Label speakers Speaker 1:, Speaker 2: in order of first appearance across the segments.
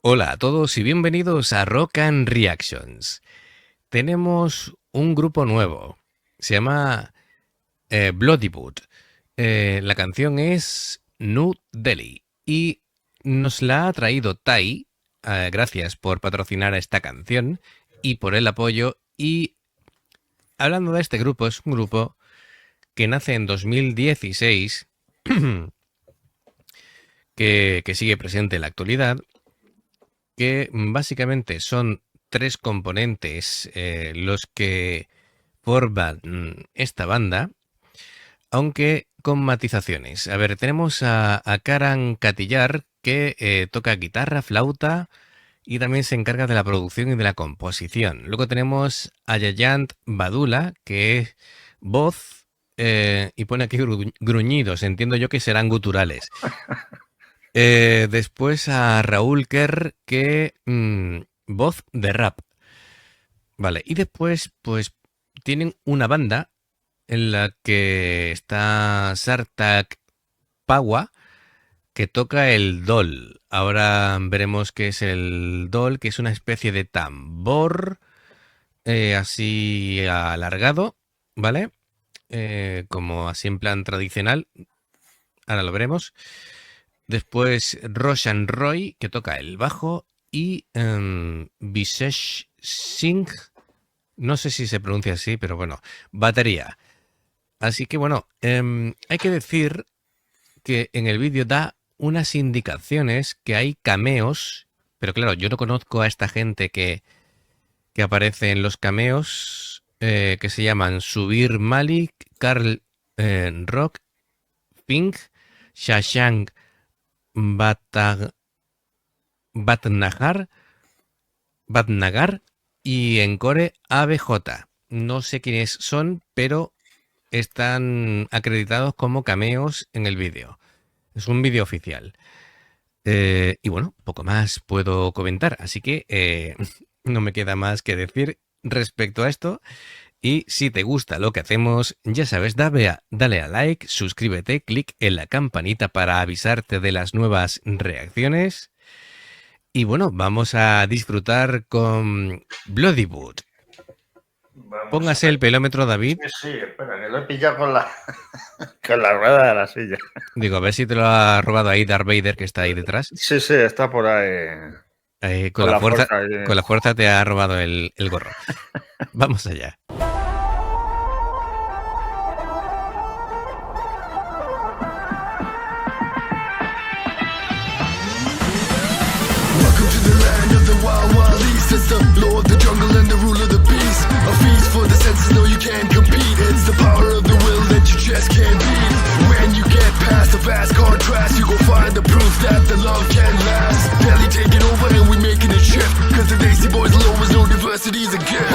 Speaker 1: Hola a todos y bienvenidos a Rock and Reactions. Tenemos un grupo nuevo. Se llama Bloody Boot. La canción es New Delhi y nos la ha traído Tai. Gracias por patrocinar esta canción y por el apoyo. Y hablando de este grupo, es un grupo que nace en 2016, que sigue presente en la actualidad, que básicamente son tres componentes los que forman esta banda, aunque con matizaciones. A ver, tenemos a Karan Katillar, que toca guitarra, flauta y también se encarga de la producción y de la composición. Luego tenemos a Yayant Badula, que es voz, y pone aquí gruñidos, entiendo yo que serán guturales. Después a Raúl Kerr, que voz de rap. Vale, y después pues tienen una banda en la que está Sartak Pawa, que toca el dol. Ahora veremos qué es el dol, que es una especie de tambor así alargado, ¿vale? Como así en plan tradicional. Ahora lo veremos. Después Roshan Roy, que toca el bajo, y Vishesh Singh, no sé si se pronuncia así, pero bueno, batería. Así que bueno, hay que decir que en el vídeo da unas indicaciones que hay cameos, pero claro, yo no conozco a esta gente que aparece en los cameos, que se llaman Subir Malik, Carl Rock, Pink, Shashank Bhatnagar y en core ABJ. No sé quiénes son, pero están acreditados como cameos en el vídeo. Es un vídeo oficial. Y bueno, poco más puedo comentar, así que no me queda más que decir respecto a esto. Y si te gusta lo que hacemos, ya sabes, dale a like, suscríbete, clic en la campanita para avisarte de las nuevas reacciones. Y bueno, vamos a disfrutar con Bloody Boot. Póngase el pelómetro, David.
Speaker 2: Sí, espera, que lo he pillado con la rueda de la silla.
Speaker 1: Digo, a ver si te lo ha robado ahí Darth Vader, que está ahí detrás.
Speaker 2: Sí, está por ahí.
Speaker 1: Con la fuerza te ha robado el gorro. Vamos allá.
Speaker 3: Wild, wild east, it's the law of the jungle and the rule of the beast. A feast for the senses, no you can't compete. It's the power of the will that you just can't beat. When you get past the vast contrast, you gon' find the proof that the love can last. Delhi taking over and we making a shift, cause the Desi boys low is no diversity's a gift.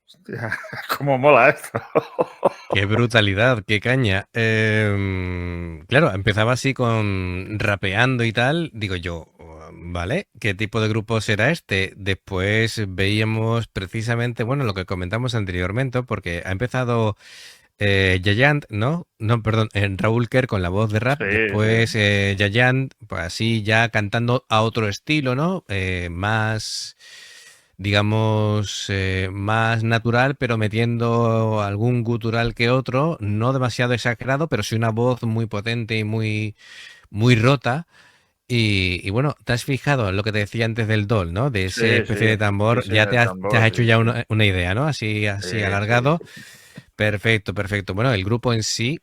Speaker 2: Hostia, cómo mola esto.
Speaker 1: Qué brutalidad, qué caña. Claro, empezaba así con rapeando y tal. Digo yo, ¿vale? ¿Qué tipo de grupo será este? Después veíamos precisamente, bueno, lo que comentamos anteriormente, porque ha empezado Yayant, ¿no? No, perdón, Raúl Kerr con la voz de rap.
Speaker 2: Sí,
Speaker 1: Después
Speaker 2: sí.
Speaker 1: Yayant, pues así ya cantando a otro estilo, ¿no? Más, digamos, más natural, pero metiendo algún gutural que otro, no demasiado exagerado, pero sí una voz muy potente y muy, muy rota. Y bueno, ¿te has fijado en lo que te decía antes del dol, ¿no? De esa
Speaker 2: Sí,
Speaker 1: especie
Speaker 2: sí.
Speaker 1: de
Speaker 2: Sí,
Speaker 1: tambor,
Speaker 2: sí,
Speaker 1: ya
Speaker 2: el
Speaker 1: te has
Speaker 2: tambor,
Speaker 1: hecho
Speaker 2: sí,
Speaker 1: ya
Speaker 2: sí.
Speaker 1: una idea, ¿no? Así,
Speaker 2: Sí,
Speaker 1: así
Speaker 2: sí,
Speaker 1: alargado.
Speaker 2: sí.
Speaker 1: Perfecto, perfecto. Bueno, el grupo en sí,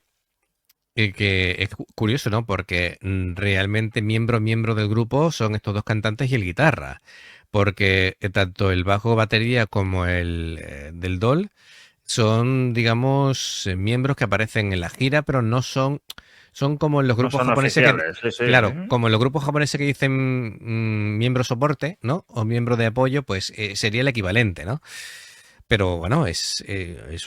Speaker 1: que es curioso, ¿no? Porque realmente miembro del grupo son estos dos cantantes y el guitarra. Porque tanto el bajo batería como el del Dol son, digamos, miembros que aparecen en la gira, pero no son, son como en los
Speaker 2: No
Speaker 1: grupos
Speaker 2: son
Speaker 1: japoneses que,
Speaker 2: oficiales, sí, sí.
Speaker 1: claro, como en los grupos japoneses que dicen miembro soporte, ¿no? O miembro de apoyo, pues sería el equivalente, ¿no? Pero bueno, es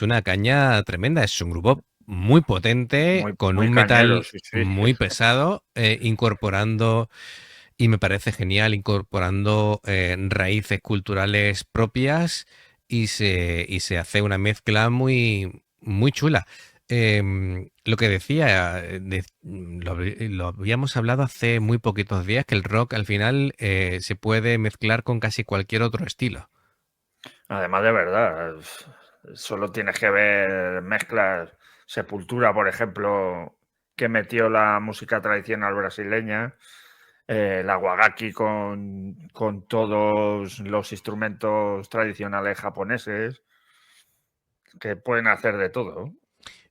Speaker 1: una caña tremenda, es un grupo muy potente,
Speaker 2: Muy,
Speaker 1: con
Speaker 2: muy
Speaker 1: un
Speaker 2: cañero,
Speaker 1: metal
Speaker 2: sí, sí.
Speaker 1: muy pesado, incorporando, y me parece genial, incorporando raíces culturales propias y se hace una mezcla muy, muy chula. Lo que decía, lo habíamos hablado hace muy poquitos días, que el rock al final se puede mezclar con casi cualquier otro estilo.
Speaker 2: Además, de verdad, solo tienes que ver mezclas. Sepultura, por ejemplo, que metió la música tradicional brasileña, la wagaki con todos los instrumentos tradicionales japoneses, que pueden hacer de todo.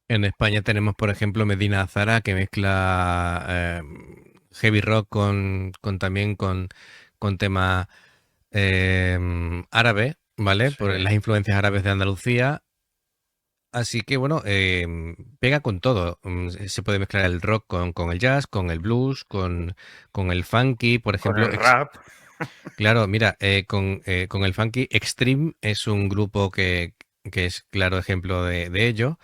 Speaker 1: En España tenemos, por ejemplo, Medina Azara, que mezcla heavy rock con también con tema árabe, ¿vale?
Speaker 2: Sí.
Speaker 1: Por las influencias árabes de Andalucía. Así que bueno, pega con todo. Se puede mezclar el rock con el jazz, con el blues, con el funky, por
Speaker 2: Con
Speaker 1: ejemplo.
Speaker 2: el rap,
Speaker 1: Claro, mira, con el funky, Extreme es un grupo que es claro ejemplo de ello.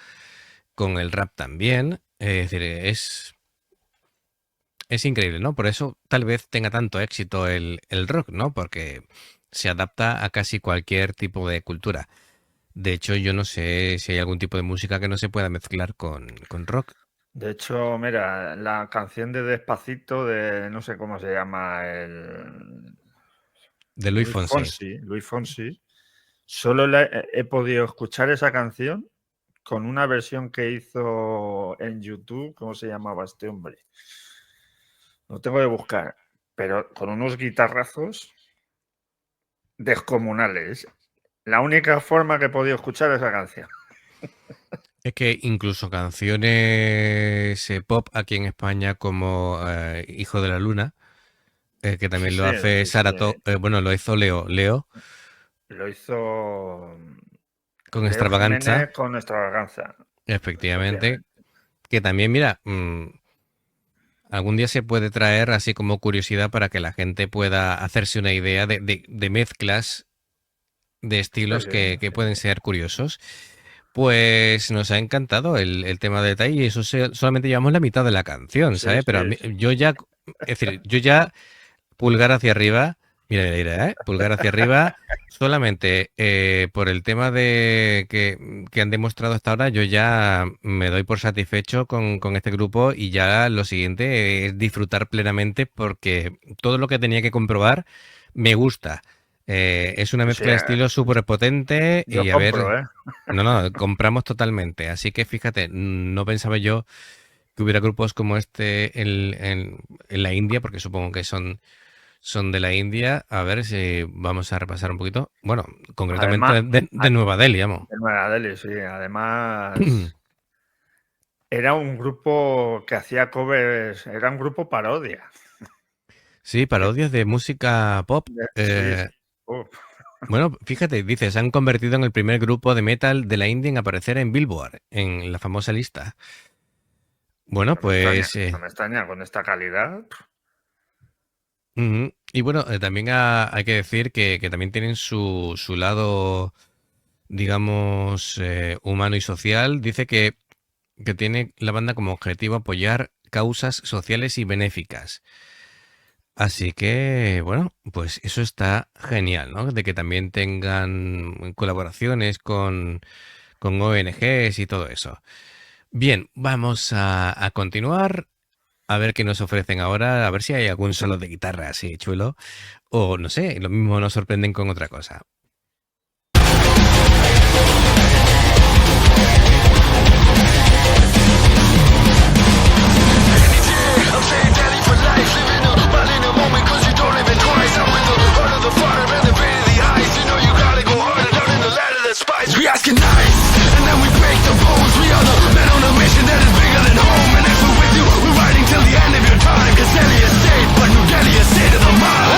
Speaker 1: Con el rap también. Es decir, es increíble, ¿no? Por eso tal vez tenga tanto éxito el rock, ¿no? Porque se adapta a casi cualquier tipo de cultura. De hecho, yo no sé si hay algún tipo de música que no se pueda mezclar con rock.
Speaker 2: de hecho, mira, la canción de Despacito de no sé cómo se llama el
Speaker 1: De Luis Fonsi.
Speaker 2: Luis Fonsi, solo he podido escuchar esa canción con una versión que hizo en YouTube. ¿Cómo se llamaba este hombre? Lo tengo que buscar, pero con unos guitarrazos descomunales. La única forma que he podido escuchar esa canción.
Speaker 1: Es que incluso canciones pop aquí en España como Hijo de la Luna, que
Speaker 2: Sí,
Speaker 1: también lo
Speaker 2: sí,
Speaker 1: hace
Speaker 2: sí, sí.
Speaker 1: Sarato, bueno, lo hizo Leo
Speaker 2: Lo hizo
Speaker 1: con
Speaker 2: Leo
Speaker 1: Extravaganza,
Speaker 2: Jiménez con Extravaganza,
Speaker 1: efectivamente,
Speaker 2: efectivamente.
Speaker 1: que también, mira, algún día se puede traer así como curiosidad para que la gente pueda hacerse una idea de mezclas de
Speaker 2: Sí,
Speaker 1: estilos
Speaker 2: sí,
Speaker 1: que
Speaker 2: sí,
Speaker 1: pueden
Speaker 2: sí.
Speaker 1: ser curiosos. Pues nos ha encantado el tema de detalle y eso solamente llevamos la mitad de la canción,
Speaker 2: Sí,
Speaker 1: ¿sabes? Pero
Speaker 2: sí, sí.
Speaker 1: yo ya, es decir, yo ya pulgar hacia arriba, mira, mira, mira, pulgar hacia arriba, solamente por el tema que han demostrado hasta ahora, yo ya me doy por satisfecho con este grupo y ya lo siguiente es disfrutar plenamente porque todo lo que tenía que comprobar me gusta. Es una
Speaker 2: Sí, sí,
Speaker 1: mezcla de estilos súper potente
Speaker 2: yo
Speaker 1: y a ver,
Speaker 2: compro, ¿eh?
Speaker 1: no, no, compramos totalmente. Así que fíjate, no pensaba yo que hubiera grupos como este en la India, porque supongo que son de la India. A ver si vamos a repasar un poquito. Bueno,
Speaker 2: Además,
Speaker 1: concretamente de Nueva Delhi, vamos.
Speaker 2: de Nueva Delhi, sí. Además, era un grupo que hacía covers, era un grupo parodia.
Speaker 1: Sí,
Speaker 2: Que,
Speaker 1: parodias de música pop.
Speaker 2: sí, sí. Uf,
Speaker 1: Bueno, fíjate, dice, se han convertido en el primer grupo de metal de la India en aparecer en Billboard, en la famosa lista. Bueno, pues
Speaker 2: no me extraña con esta calidad.
Speaker 1: ujú. Y bueno, también hay que decir que también tienen su lado digamos, humano y social. Dice que tiene la banda como objetivo apoyar causas sociales y benéficas. Así que, bueno, pues eso está genial, ¿no? De que también tengan colaboraciones con ONGs y todo eso. Bien, vamos a continuar. A ver qué nos ofrecen ahora, a ver si hay algún solo de guitarra así chulo. O no sé, lo mismo nos sorprenden con otra cosa.
Speaker 3: I'm saying daddy for life, living a while in a moment, cause you don't live it twice. I'm with the heart of the fire and the pain of the eyes. You know you gotta go harder down in the ladder that spies. We asking nice, and then we break the bones. We are the men on a mission that is bigger than home. And if we're with you, we're riding till the end of your time. Cause Delhi is state, but New Delhi is state of the mind.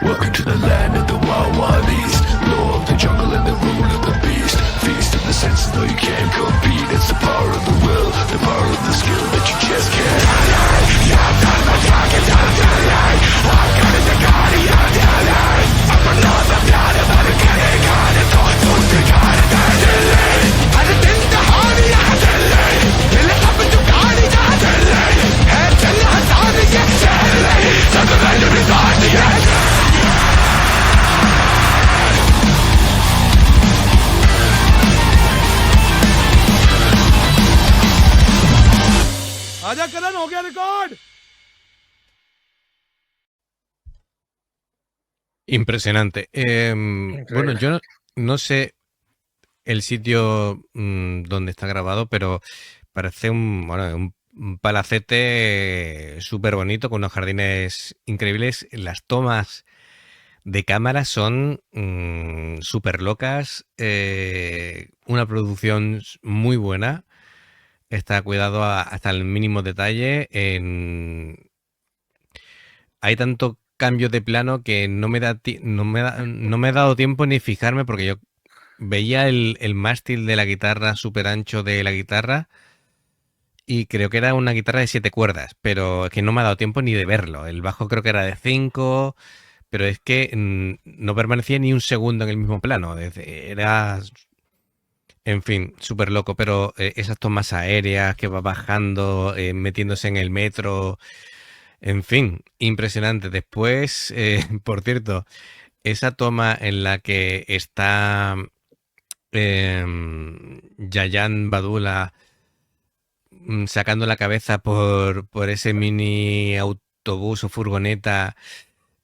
Speaker 3: Welcome to the land of the wild, wild east. Law of the jungle and the rule of the beast. Feast of the senses, though you can't compete. It's the power of the will, the power of the skill that you just can't.
Speaker 4: आजा करण हो गया record.
Speaker 1: Impresionante. Bueno, yo no sé el sitio donde está grabado, pero parece un palacete súper bonito con unos jardines increíbles. Las tomas de cámara son súper locas. Una producción muy buena. Está cuidado hasta el mínimo detalle. Hay tanto cambio de plano que no me he dado tiempo ni fijarme porque yo veía el mástil de la guitarra súper ancho de la guitarra y creo que era una guitarra de 7 cuerdas, pero es que no me ha dado tiempo ni de verlo. El bajo creo que era de 5, pero es que no permanecía ni un segundo en el mismo plano. Era, en fin, súper loco, pero esas tomas aéreas que va bajando, metiéndose en el metro, en fin, impresionante. Después, por cierto, esa toma en la que está Yayan Badula sacando la cabeza por ese mini autobús o furgoneta,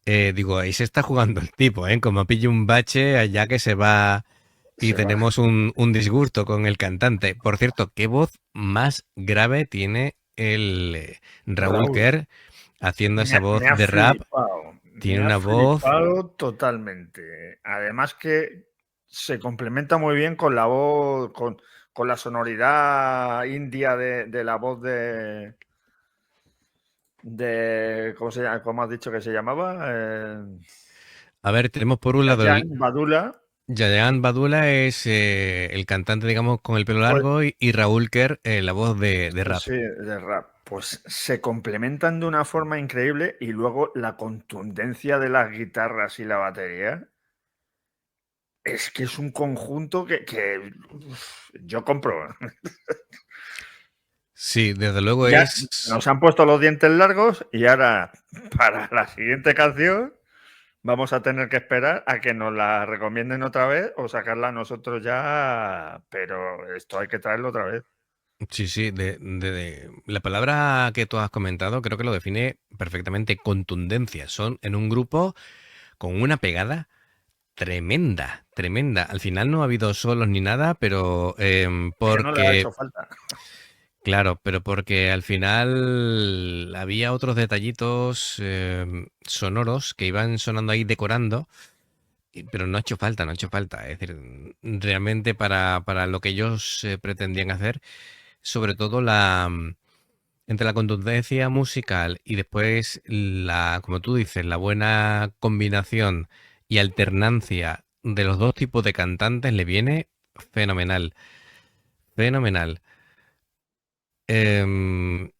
Speaker 1: digo, ahí se está jugando el tipo, como pille un bache allá que se va y tenemos un disgusto con el cantante. Por cierto, ¿qué voz más grave tiene el Raúl Kerr haciendo esa voz de rap? Tiene una voz
Speaker 2: totalmente. Además que se complementa muy bien con la voz, con la sonoridad india de la voz de ¿cómo se llama? ¿Cómo has dicho que se llamaba?
Speaker 1: A ver, tenemos por un lado
Speaker 2: Yayan Badula.
Speaker 1: Yayan Badula es el cantante, digamos, con el pelo largo y Raúl Kerr, la voz de rap.
Speaker 2: Sí, de rap. Pues se complementan de una forma increíble y luego la contundencia de las guitarras y la batería es que es un conjunto que yo compro.
Speaker 1: Sí, desde luego
Speaker 2: Ya
Speaker 1: es...
Speaker 2: nos han puesto los dientes largos y ahora, para la siguiente canción, vamos a tener que esperar a que nos la recomienden otra vez o sacarla nosotros ya, pero esto hay que traerlo otra vez.
Speaker 1: Sí, sí, la palabra que tú has comentado creo que lo define perfectamente, contundencia. Son en un grupo con una pegada tremenda, tremenda. Al final no ha habido solos ni nada, pero
Speaker 2: Que no le ha
Speaker 1: porque,
Speaker 2: hecho falta.
Speaker 1: claro, pero porque al final había otros detallitos sonoros que iban sonando ahí decorando, pero no ha hecho falta, no ha hecho falta. Es decir, realmente para lo que ellos pretendían hacer, sobre todo entre la contundencia musical y después como tú dices, la buena combinación y alternancia de los dos tipos de cantantes le viene fenomenal. Fenomenal. Em,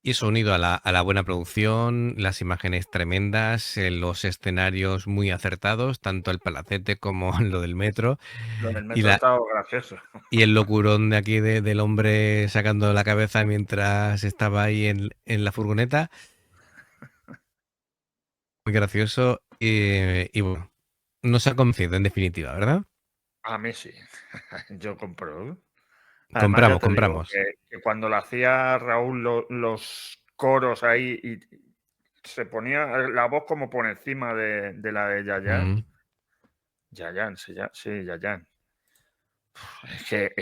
Speaker 1: y eso unido a la buena producción, las imágenes tremendas, los escenarios muy acertados, tanto el Palacete como lo del metro,
Speaker 2: Lo del
Speaker 1: y,
Speaker 2: metro ha estado gracioso.
Speaker 1: y el locurón de aquí del hombre sacando la cabeza mientras estaba ahí en la furgoneta. Muy gracioso y bueno, nos ha convencido en definitiva, ¿verdad?
Speaker 2: A mí sí, yo compro. Además, ya
Speaker 1: Compramos,
Speaker 2: te digo
Speaker 1: compramos.
Speaker 2: que cuando lo hacía Raúl los coros ahí y se ponía la voz como por encima de la de Yayan.
Speaker 1: Mm.
Speaker 2: Yayan, sí, Yayan.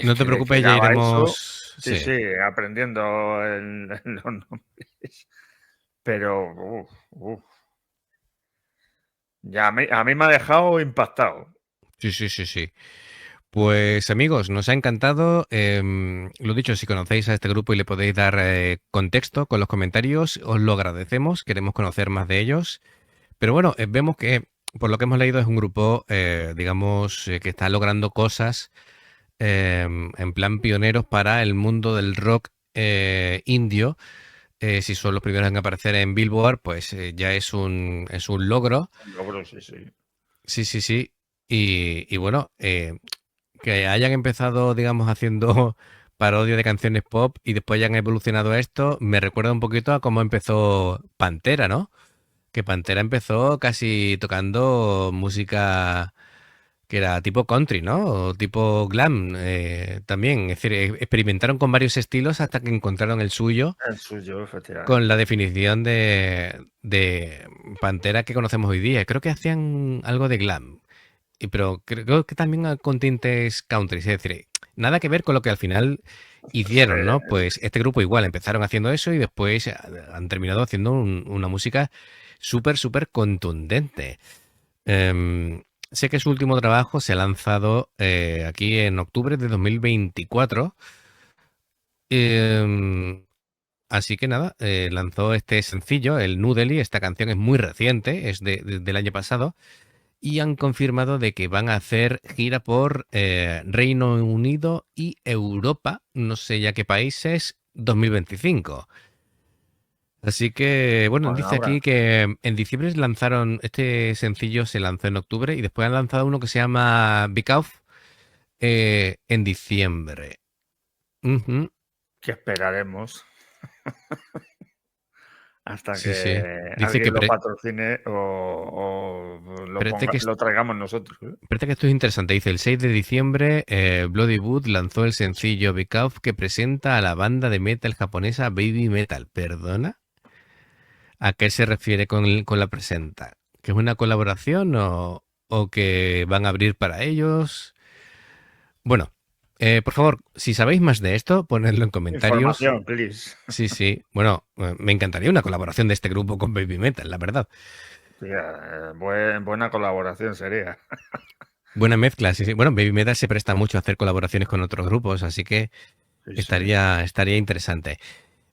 Speaker 1: No
Speaker 2: Es
Speaker 1: te
Speaker 2: que le
Speaker 1: preocupes, ya
Speaker 2: quedaba eso.
Speaker 1: iremos.
Speaker 2: Sí,
Speaker 1: Sí.
Speaker 2: sí, aprendiendo los nombres. Pero, ya a mí me ha dejado impactado.
Speaker 1: Sí, sí, sí, sí. Pues amigos, nos ha encantado. Lo dicho, si conocéis a este grupo y le podéis dar contexto con los comentarios, os lo agradecemos. Queremos conocer más de ellos. Pero bueno, vemos que por lo que hemos leído es un grupo, digamos, que está logrando cosas en plan pioneros para el mundo del rock indio. Si son los primeros en aparecer en Billboard, pues ya es un logro.
Speaker 2: Logro, sí, sí.
Speaker 1: Sí, sí, sí. Y bueno, que hayan empezado, digamos, haciendo parodia de canciones pop y después hayan evolucionado a esto, me recuerda un poquito a cómo empezó Pantera, ¿no? Que Pantera empezó casi tocando música que era tipo country, ¿no? O tipo glam también. Es decir, experimentaron con varios estilos hasta que encontraron el suyo
Speaker 2: El suyo,
Speaker 1: con la
Speaker 2: efectivamente.
Speaker 1: definición de Pantera que conocemos hoy día. Creo que hacían algo de glam, pero creo que también con tintes country. Es decir, nada que ver con lo que al final hicieron, ¿no?
Speaker 2: Sí,
Speaker 1: Pues este grupo igual empezaron haciendo eso y después han terminado haciendo una música súper, súper contundente. Sé que su último trabajo se ha lanzado aquí en octubre de 2024. Em, Así que nada, lanzó este sencillo, el Noodly. Esta canción es muy reciente, es del año pasado. Y han confirmado de que van a hacer gira por Reino Unido y Europa, no sé ya qué países, 2025. Así que, bueno,
Speaker 2: bueno,
Speaker 1: dice
Speaker 2: ahora.
Speaker 1: aquí que en diciembre lanzaron, este sencillo se lanzó en octubre y después han lanzado uno que se llama Big Off en diciembre. Ujú.
Speaker 2: Que esperaremos hasta
Speaker 1: Sí, sí.
Speaker 2: que
Speaker 1: Dice que
Speaker 2: alguien lo patrocine o
Speaker 1: parece que,
Speaker 2: lo traigamos nosotros.
Speaker 1: parece que esto es interesante. Dice, el 6 de diciembre, Bloody Wood lanzó el sencillo Big Off que presenta a la banda de metal japonesa Baby Metal. ¿Perdona? ¿A qué se refiere con la presenta? ¿Que es una colaboración o que van a abrir para ellos? Bueno, por favor, si sabéis más de esto, ponedlo en comentarios.
Speaker 2: Información, please.
Speaker 1: Sí, sí. Bueno, me encantaría una colaboración de este grupo con Baby Metal, la verdad.
Speaker 2: Buena colaboración sería.
Speaker 1: Buena mezcla, sí, sí. Bueno, Baby Metal se presta mucho a hacer colaboraciones con otros grupos, así que
Speaker 2: Sí, sí.
Speaker 1: estaría interesante.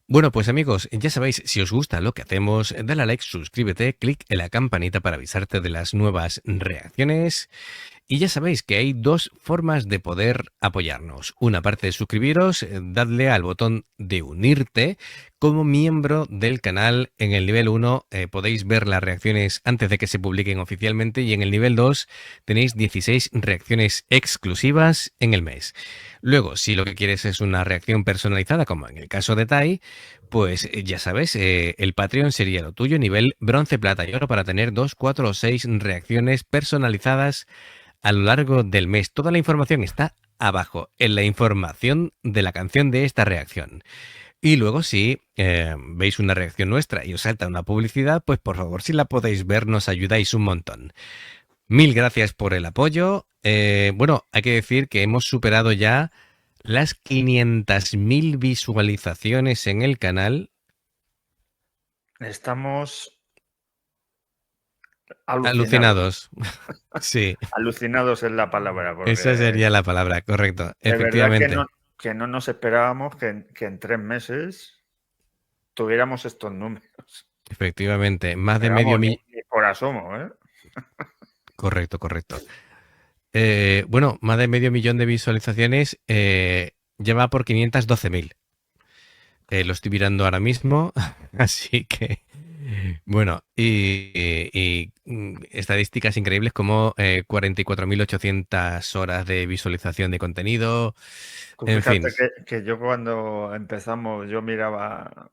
Speaker 1: Bueno, pues amigos, ya sabéis, si os gusta lo que hacemos, dale a like, suscríbete, clic en la campanita para avisarte de las nuevas reacciones. Y ya sabéis que hay dos formas de poder apoyarnos. Una, aparte de suscribiros, dadle al botón de unirte como miembro del canal. En el nivel 1 podéis ver las reacciones antes de que se publiquen oficialmente y en el nivel 2 tenéis 16 reacciones exclusivas en el mes. Luego, si lo que quieres es una reacción personalizada, como en el caso de Tai, pues ya sabes, el Patreon sería lo tuyo, nivel bronce, plata y oro, para tener 2, 4 o 6 reacciones personalizadas a lo largo del mes. Toda la información está abajo, en la información de la canción de esta reacción. Y luego, si veis una reacción nuestra y os salta una publicidad, pues por favor, si la podéis ver, nos ayudáis un montón. Mil gracias por el apoyo. Bueno, hay que decir que hemos superado ya las 500.000 visualizaciones en el canal.
Speaker 2: Estamos
Speaker 1: Alucinados. Sí,
Speaker 2: Alucinados es la palabra. Porque
Speaker 1: esa sería la palabra, correcto.
Speaker 2: de
Speaker 1: Efectivamente.
Speaker 2: verdad que no nos esperábamos que en 3 meses tuviéramos estos números.
Speaker 1: Efectivamente, más de
Speaker 2: Pero
Speaker 1: medio
Speaker 2: vamos,
Speaker 1: millón.
Speaker 2: ni por asomo, ¿eh?
Speaker 1: Correcto. Bueno, más de medio millón de visualizaciones, ya va por 512.000. Lo estoy mirando ahora mismo, así que, bueno, y estadísticas increíbles como 44.800 horas de visualización de contenido,
Speaker 2: Tú
Speaker 1: en fin.
Speaker 2: fíjate que yo cuando empezamos, yo miraba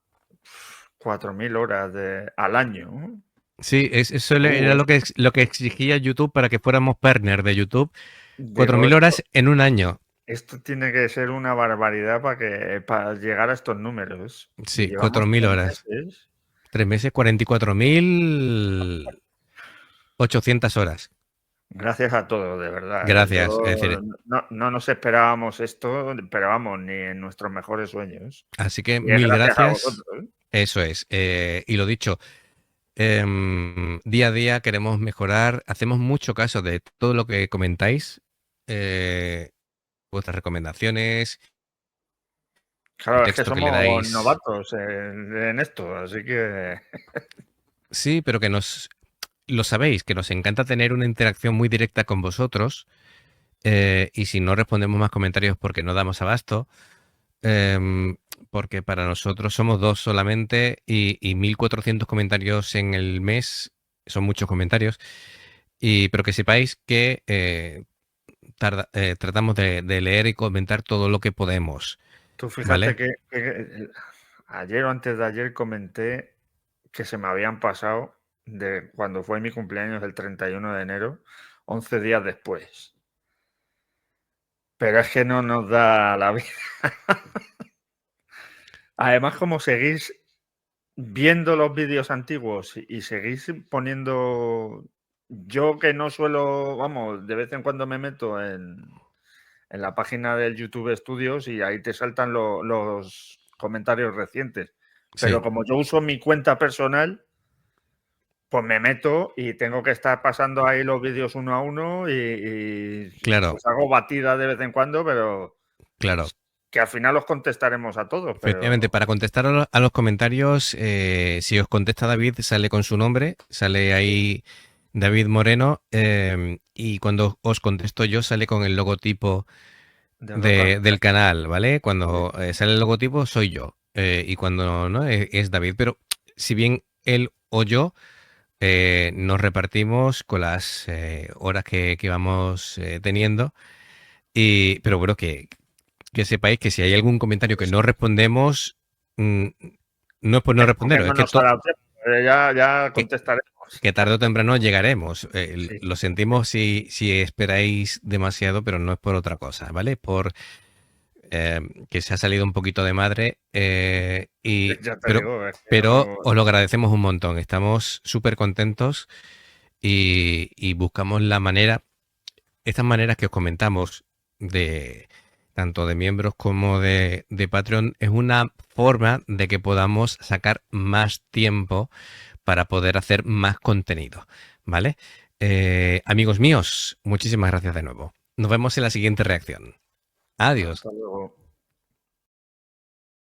Speaker 2: 4.000 horas al año, ¿no?
Speaker 1: Sí, eso era lo que exigía YouTube para que fuéramos partner de YouTube.
Speaker 2: Digo,
Speaker 1: 4.000 horas en un año.
Speaker 2: Esto tiene que ser una barbaridad para llegar a estos números.
Speaker 1: Sí,
Speaker 2: Llevamos
Speaker 1: 4.000
Speaker 2: 3
Speaker 1: horas.
Speaker 2: meses.
Speaker 1: 3 meses, 44.800 horas.
Speaker 2: Gracias a todos, de verdad.
Speaker 1: Gracias.
Speaker 2: Yo-
Speaker 1: Es decir,
Speaker 2: no nos esperábamos esto, pero vamos, ni en nuestros mejores sueños.
Speaker 1: así que
Speaker 2: Y es
Speaker 1: mil
Speaker 2: gracias a
Speaker 1: gracias.
Speaker 2: vosotros, ¿eh?
Speaker 1: Eso es. Y lo dicho, día a día queremos mejorar. Hacemos mucho caso de todo lo que comentáis, vuestras recomendaciones,
Speaker 2: Claro,
Speaker 1: el
Speaker 2: es que
Speaker 1: texto que le
Speaker 2: somos
Speaker 1: dais.
Speaker 2: novatos en esto, así que
Speaker 1: Sí, pero que lo sabéis, que nos encanta tener una interacción muy directa con vosotros. Y si no respondemos más comentarios porque no damos abasto, porque para nosotros somos 2 solamente y 1.400 comentarios en el mes son muchos comentarios. Pero que sepáis que tratamos de leer y comentar todo lo que podemos.
Speaker 2: tú fíjate
Speaker 1: ¿Vale?
Speaker 2: que ayer o antes de ayer comenté que se me habían pasado de cuando fue mi cumpleaños el 31 de enero, 11 días después. Pero es que no nos da la vida. Además, como seguís viendo los vídeos antiguos y seguís poniendo... Yo que no suelo, vamos, de vez en cuando me meto en la página del YouTube Studios y ahí te saltan los comentarios recientes. Pero
Speaker 1: Sí.
Speaker 2: como yo uso mi cuenta personal, pues me meto y tengo que estar pasando ahí los vídeos uno a uno y
Speaker 1: Claro.
Speaker 2: pues hago batida de vez en cuando, pero
Speaker 1: Claro.
Speaker 2: que al final los contestaremos a todos. Pero...
Speaker 1: Efectivamente, para contestar a los comentarios, si os contesta David, sale con su nombre, sale ahí David Moreno, y cuando os contesto yo, sale con el logotipo del canal, ¿vale? Cuando sale el logotipo, soy yo, y cuando no, es David. Pero si bien él o yo nos repartimos con las horas que vamos teniendo, pero bueno, que sepáis que si hay algún comentario que no respondemos, no es por no responder, es
Speaker 2: que ya contestaremos.
Speaker 1: Que tarde o temprano llegaremos.
Speaker 2: Sí.
Speaker 1: Lo sentimos si esperáis demasiado, pero no es por otra cosa, ¿vale? Por que se ha salido un poquito de madre, pero os lo agradecemos un montón. Estamos súper contentos y buscamos estas maneras que os comentamos de tanto de miembros como de Patreon, es una forma de que podamos sacar más tiempo para poder hacer más contenido, ¿vale? Amigos míos, muchísimas gracias de nuevo. Nos vemos en la siguiente reacción. Adiós.
Speaker 2: Hasta luego.